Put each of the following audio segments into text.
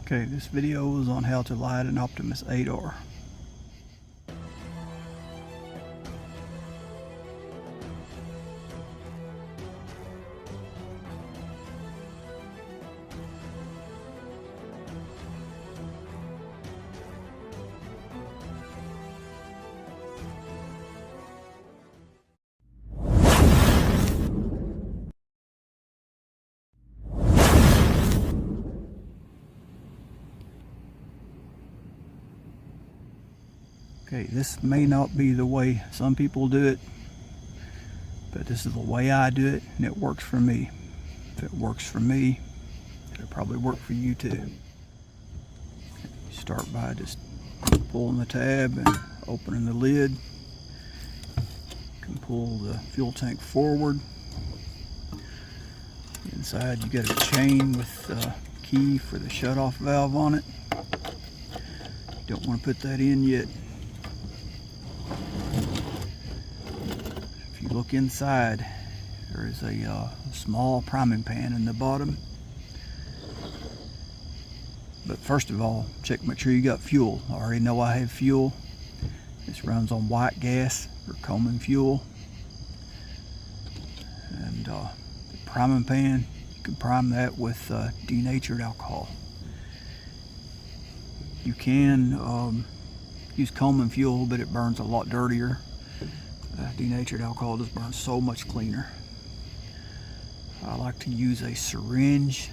Okay, this video is on how to light an Optimus 8R. Okay, this may not be the way some people do it, but this is the way I do it, and it works for me. If it works for me, it'll probably work for you too. You start by just pulling the tab and opening the lid. You can pull the fuel tank forward. Inside you got a chain with a key for the shutoff valve on it. You don't want to put that in yet. If you look inside, there is a small priming pan in the bottom. But first of all, make sure you got fuel. I already know I have fuel. This runs on white gas or common fuel. And the priming pan, you can prime that with denatured alcohol. You can use common fuel, but it burns a lot dirtier. Denatured alcohol just burns so much cleaner. I like to use a syringe.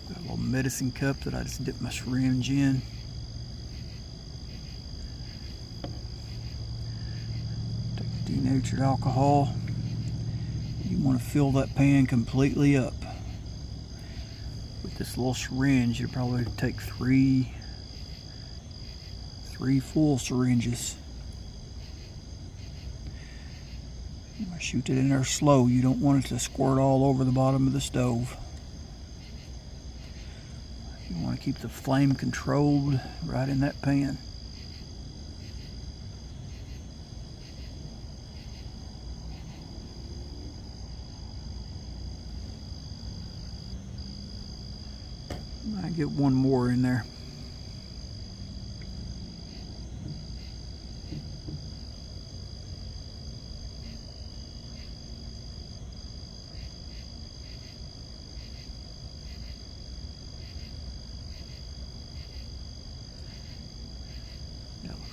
Got a little medicine cup that I just dip my syringe in. Take denatured alcohol. You want to fill that pan completely up. With this little syringe, you'll probably take three full syringes. Shoot it in there slow. You don't want it to squirt all over the bottom of the stove. You want to keep the flame controlled right in that pan. I get one more in there.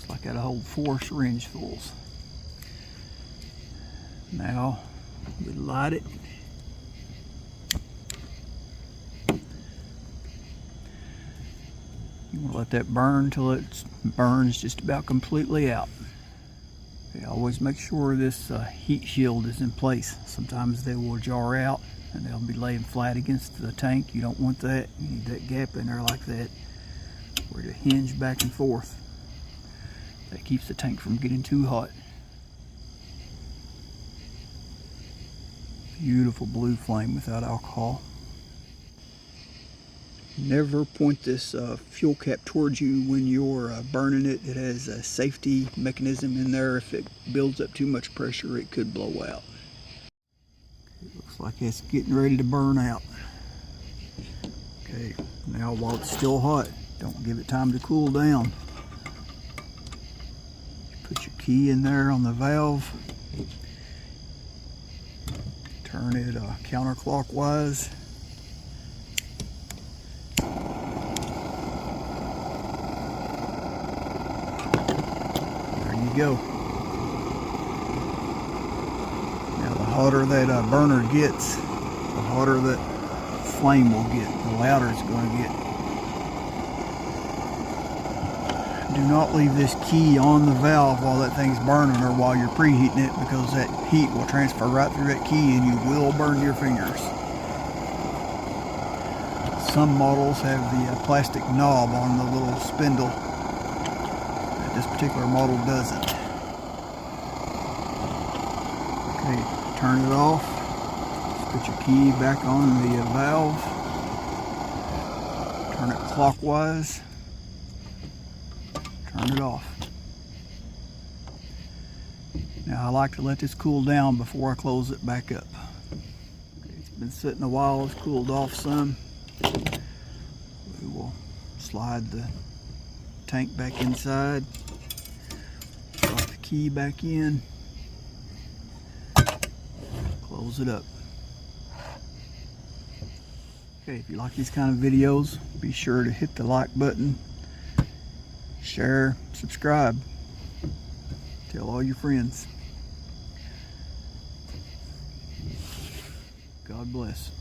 Like that'll hold 4 syringefuls. Now we light it. You want to let that burn till it burns just about completely out. Okay, always make sure this heat shield is in place. Sometimes they will jar out and they'll be laying flat against the tank. You don't want that. You need that gap in there like that where to hinge back and forth. That keeps the tank from getting too hot. Beautiful blue flame without alcohol. Never point this fuel cap towards you when you're burning it. It has a safety mechanism in there. If it builds up too much pressure, it could blow out. It looks like it's getting ready to burn out. Okay, now while it's still hot, don't give it time to cool down. Put your key in there on the valve. Turn it counterclockwise. There you go. Now the hotter that burner gets, the hotter that flame will get, the louder it's going to get. Do not leave this key on the valve while that thing's burning or while you're preheating it, because that heat will transfer right through that key and you will burn your fingers. Some models have the plastic knob on the little spindle. This particular model doesn't. Okay, turn it off. Just put your key back on the valve. Turn it clockwise. Turn it off. Now I like to let this cool down before I close it back up. Okay, it's been sitting a while, it's cooled off some. We'll slide the tank back inside, drop the key back in, close it up. Okay, if you like these kind of videos, be sure to hit the like button, share, subscribe, tell all your friends. God bless.